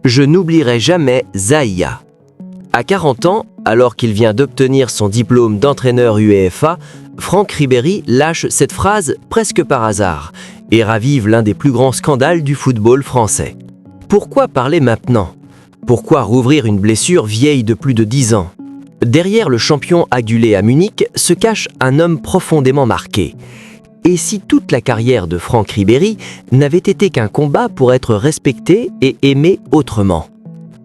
Je n'oublierai jamais Zaïa. À 40 ans, alors qu'il vient d'obtenir son diplôme d'entraîneur UEFA, Franck Ribéry lâche cette phrase presque par hasard et ravive l'un des plus grands scandales du football français. Pourquoi parler maintenant? Pourquoi rouvrir une blessure vieille de plus de 10 ans? Derrière le champion adulé à Munich se cache un homme profondément marqué. Et si toute la carrière de Franck Ribéry n'avait été qu'un combat pour être respecté et aimé autrement?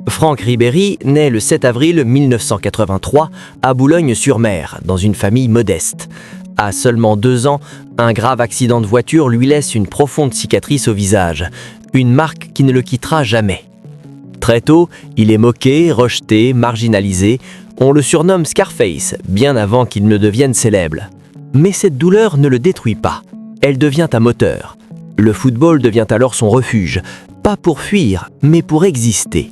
Franck Ribéry naît le 7 avril 1983 à Boulogne-sur-Mer, dans une famille modeste. À seulement 2 ans, un grave accident de voiture lui laisse une profonde cicatrice au visage, une marque qui ne le quittera jamais. Très tôt, il est moqué, rejeté, marginalisé. On le surnomme Scarface, bien avant qu'il ne devienne célèbre. Mais cette douleur ne le détruit pas. Elle devient un moteur. Le football devient alors son refuge, pas pour fuir, mais pour exister.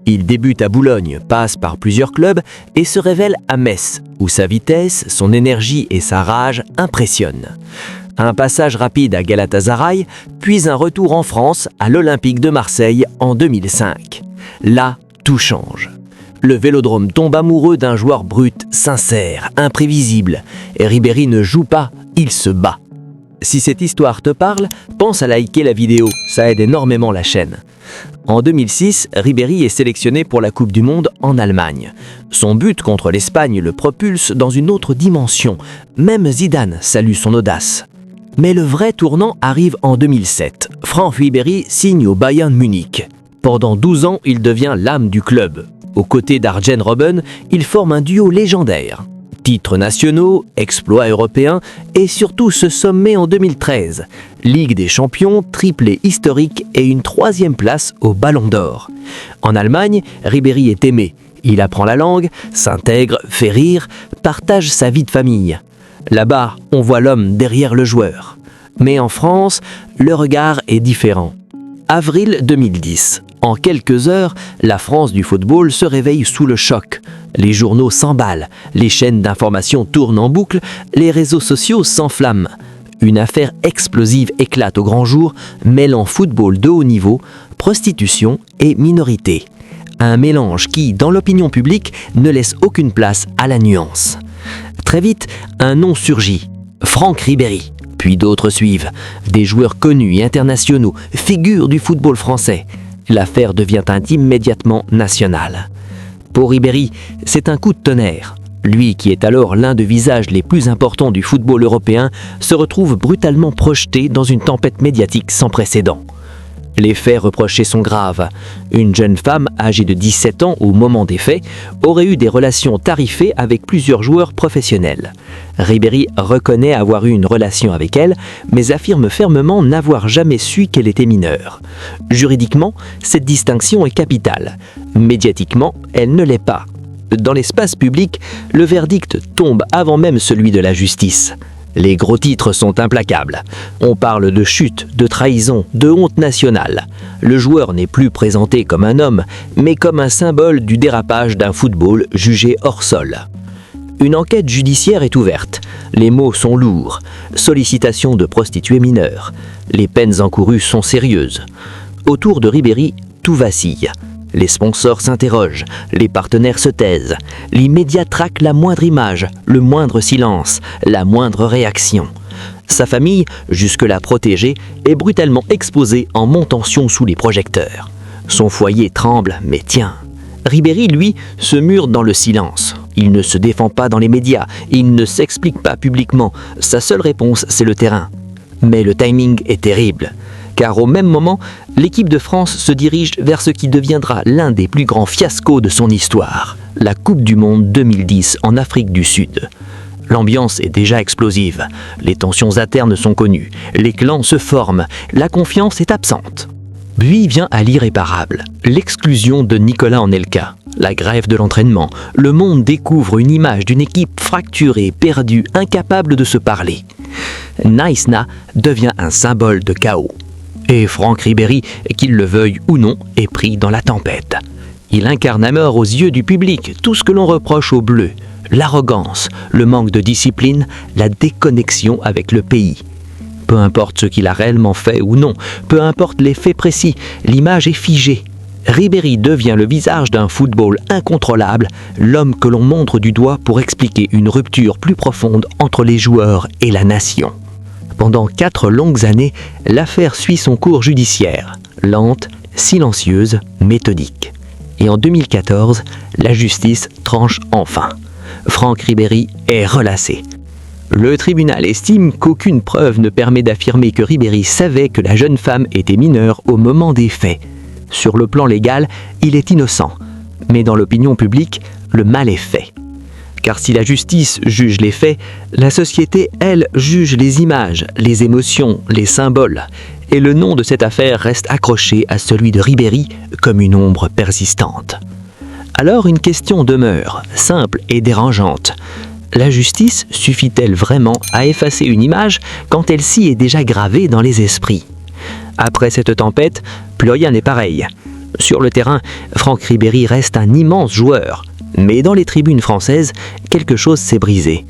Il débute à Boulogne, passe par plusieurs clubs et se révèle à Metz, où sa vitesse, son énergie et sa rage impressionnent. Un passage rapide à Galatasaray, puis un retour en France à l'Olympique de Marseille en 2005. Là, tout change. Le Vélodrome tombe amoureux d'un joueur brut, sincère, imprévisible. Et Ribéry ne joue pas, il se bat. Si cette histoire te parle, pense à liker la vidéo, ça aide énormément la chaîne. En 2006, Ribéry est sélectionné pour la Coupe du Monde en Allemagne. Son but contre l'Espagne le propulse dans une autre dimension. Même Zidane salue son audace. Mais le vrai tournant arrive en 2007. Franck Ribéry signe au Bayern Munich. Pendant 12 ans, il devient l'âme du club. Aux côtés d'Arjen Robben, il forme un duo légendaire. Titres nationaux, exploits européens et surtout ce sommet en 2013. Ligue des champions, triplé historique et une 3e place au Ballon d'Or. En Allemagne, Ribéry est aimé. Il apprend la langue, s'intègre, fait rire, partage sa vie de famille. Là-bas, on voit l'homme derrière le joueur. Mais en France, le regard est différent. Avril 2010. En quelques heures, la France du football se réveille sous le choc. Les journaux s'emballent, les chaînes d'information tournent en boucle, les réseaux sociaux s'enflamment. Une affaire explosive éclate au grand jour, mêlant football de haut niveau, prostitution et minorité. Un mélange qui, dans l'opinion publique, ne laisse aucune place à la nuance. Très vite, un nom surgit, Franck Ribéry. Puis d'autres suivent, des joueurs connus et internationaux, figures du football français. L'affaire devient immédiatement nationale. Pour Ribéry, c'est un coup de tonnerre. Lui, qui est alors l'un des visages les plus importants du football européen, se retrouve brutalement projeté dans une tempête médiatique sans précédent. Les faits reprochés sont graves. Une jeune femme âgée de 17 ans au moment des faits aurait eu des relations tarifées avec plusieurs joueurs professionnels. Ribéry reconnaît avoir eu une relation avec elle, mais affirme fermement n'avoir jamais su qu'elle était mineure. Juridiquement, cette distinction est capitale. Médiatiquement, elle ne l'est pas. Dans l'espace public, le verdict tombe avant même celui de la justice. Les gros titres sont implacables. On parle de chute, de trahison, de honte nationale. Le joueur n'est plus présenté comme un homme, mais comme un symbole du dérapage d'un football jugé hors sol. Une enquête judiciaire est ouverte. Les mots sont lourds. Sollicitation de prostituées mineures. Les peines encourues sont sérieuses. Autour de Ribéry, tout vacille. Les sponsors s'interrogent, les partenaires se taisent, les médias traquent la moindre image, le moindre silence, la moindre réaction. Sa famille, jusque-là protégée, est brutalement exposée en montension sous les projecteurs. Son foyer tremble, mais tient. Ribéry, lui, se mure dans le silence. Il ne se défend pas dans les médias, il ne s'explique pas publiquement. Sa seule réponse, c'est le terrain. Mais le timing est terrible. Car au même moment, l'équipe de France se dirige vers ce qui deviendra l'un des plus grands fiascos de son histoire, la Coupe du Monde 2010 en Afrique du Sud. L'ambiance est déjà explosive, les tensions internes sont connues, les clans se forment, la confiance est absente. Puis vient à l'irréparable, l'exclusion de Nicolas Anelka, la grève de l'entraînement. Le monde découvre une image d'une équipe fracturée, perdue, incapable de se parler. Naïsna devient un symbole de chaos. Et Franck Ribéry, qu'il le veuille ou non, est pris dans la tempête. Il incarne à mort aux yeux du public tout ce que l'on reproche aux Bleus. L'arrogance, le manque de discipline, la déconnexion avec le pays. Peu importe ce qu'il a réellement fait ou non, peu importe les faits précis, l'image est figée. Ribéry devient le visage d'un football incontrôlable, l'homme que l'on montre du doigt pour expliquer une rupture plus profonde entre les joueurs et la nation. Pendant 4 longues années, l'affaire suit son cours judiciaire, lente, silencieuse, méthodique. Et en 2014, la justice tranche enfin. Franck Ribéry est relâché. Le tribunal estime qu'aucune preuve ne permet d'affirmer que Ribéry savait que la jeune femme était mineure au moment des faits. Sur le plan légal, il est innocent. Mais dans l'opinion publique, le mal est fait. Car si la justice juge les faits, la société, elle, juge les images, les émotions, les symboles. Et le nom de cette affaire reste accroché à celui de Ribéry comme une ombre persistante. Alors une question demeure, simple et dérangeante. La justice suffit-elle vraiment à effacer une image quand elle-ci est déjà gravée dans les esprits ? Après cette tempête, plus rien n'est pareil. Sur le terrain, Franck Ribéry reste un immense joueur. Mais dans les tribunes françaises, quelque chose s'est brisé.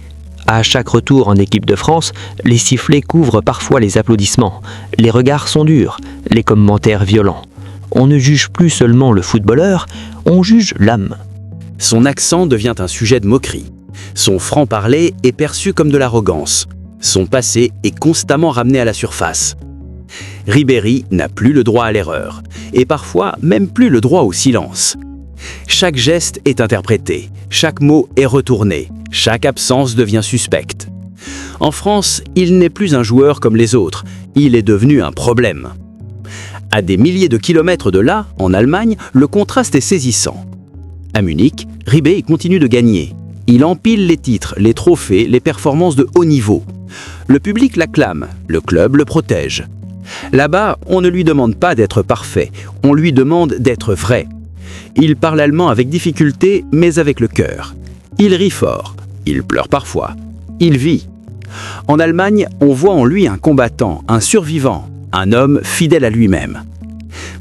À chaque retour en équipe de France, les sifflets couvrent parfois les applaudissements. Les regards sont durs, les commentaires violents. On ne juge plus seulement le footballeur, on juge l'âme. Son accent devient un sujet de moquerie. Son franc-parler est perçu comme de l'arrogance. Son passé est constamment ramené à la surface. Ribéry n'a plus le droit à l'erreur, et parfois même plus le droit au silence. Chaque geste est interprété, chaque mot est retourné, chaque absence devient suspecte. En France, il n'est plus un joueur comme les autres, il est devenu un problème. À des milliers de kilomètres de là, en Allemagne, le contraste est saisissant. À Munich, Ribéry continue de gagner. Il empile les titres, les trophées, les performances de haut niveau. Le public l'acclame, le club le protège. Là-bas, on ne lui demande pas d'être parfait, on lui demande d'être vrai. Il parle allemand avec difficulté, mais avec le cœur. Il rit fort, il pleure parfois, il vit. En Allemagne, on voit en lui un combattant, un survivant, un homme fidèle à lui-même.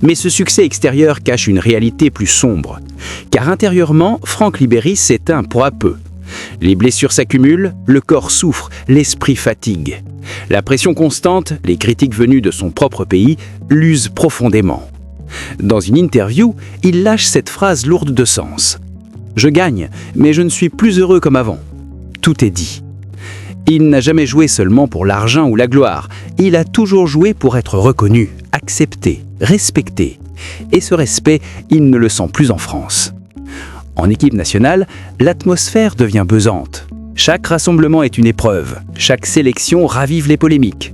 Mais ce succès extérieur cache une réalité plus sombre, car intérieurement, Franck Ribéry s'éteint peu à peu. Les blessures s'accumulent, le corps souffre, l'esprit fatigue. La pression constante, les critiques venues de son propre pays, l'usent profondément. Dans une interview, il lâche cette phrase lourde de sens. « Je gagne, mais je ne suis plus heureux comme avant. » Tout est dit. Il n'a jamais joué seulement pour l'argent ou la gloire. Il a toujours joué pour être reconnu, accepté, respecté. Et ce respect, il ne le sent plus en France. En équipe nationale, l'atmosphère devient pesante. Chaque rassemblement est une épreuve. Chaque sélection ravive les polémiques.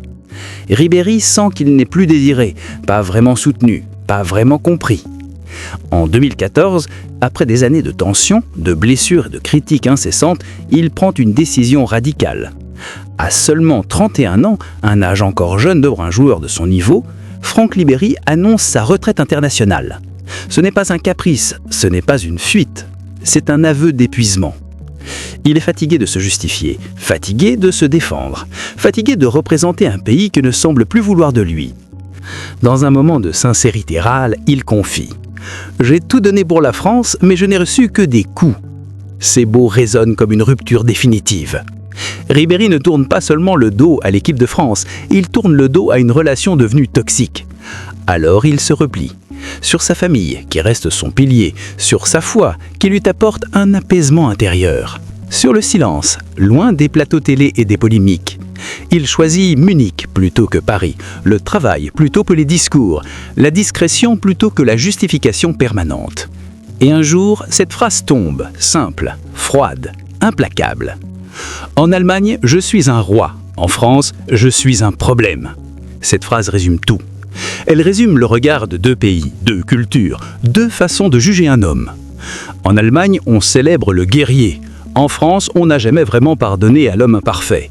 Ribéry sent qu'il n'est plus désiré, pas vraiment soutenu, pas vraiment compris. En 2014, après des années de tensions, de blessures et de critiques incessantes, il prend une décision radicale. À seulement 31 ans, un âge encore jeune pour un joueur de son niveau, Franck Ribéry annonce sa retraite internationale. Ce n'est pas un caprice, ce n'est pas une fuite, c'est un aveu d'épuisement. Il est fatigué de se justifier, fatigué de se défendre, fatigué de représenter un pays qui ne semble plus vouloir de lui. Dans un moment de sincérité rare, il confie « J'ai tout donné pour la France, mais je n'ai reçu que des coups. » Ces mots résonnent comme une rupture définitive. Ribéry ne tourne pas seulement le dos à l'équipe de France, il tourne le dos à une relation devenue toxique. Alors il se replie sur sa famille, qui reste son pilier, sur sa foi, qui lui apporte un apaisement intérieur, sur le silence, loin des plateaux télé et des polémiques. Il choisit Munich plutôt que Paris, le travail plutôt que les discours, la discrétion plutôt que la justification permanente. Et un jour, cette phrase tombe, simple, froide, implacable. En Allemagne, je suis un roi. En France, je suis un problème. Cette phrase résume tout. Elle résume le regard de deux pays, deux cultures, deux façons de juger un homme. En Allemagne, on célèbre le guerrier. En France, on n'a jamais vraiment pardonné à l'homme imparfait.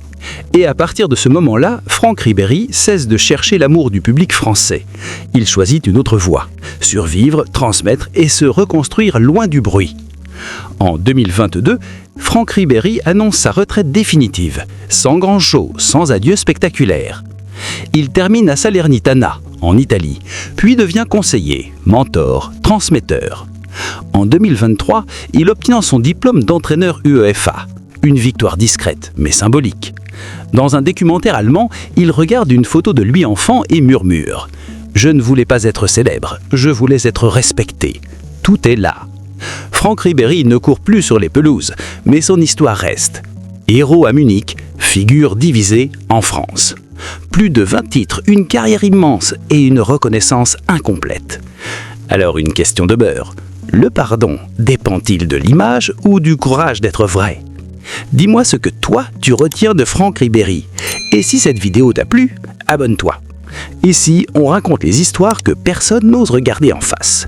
Et à partir de ce moment-là, Franck Ribéry cesse de chercher l'amour du public français. Il choisit une autre voie, survivre, transmettre et se reconstruire loin du bruit. En 2022, Franck Ribéry annonce sa retraite définitive, sans grand show, sans adieu spectaculaire. Il termine à Salernitana, en Italie, puis devient conseiller, mentor, transmetteur. En 2023, il obtient son diplôme d'entraîneur UEFA, une victoire discrète mais symbolique. Dans un documentaire allemand, il regarde une photo de lui enfant et murmure « Je ne voulais pas être célèbre, je voulais être respecté. Tout est là. Franck Ribéry ne court plus sur les pelouses, mais son histoire reste. Héros à Munich, figure divisée en France. Plus de 20 titres, une carrière immense et une reconnaissance incomplète. Alors une question de beurre. Le pardon dépend-il de l'image ou du courage d'être vrai? Dis-moi ce que toi, tu retiens de Franck Ribéry. Et si cette vidéo t'a plu, abonne-toi. Ici, on raconte les histoires que personne n'ose regarder en face.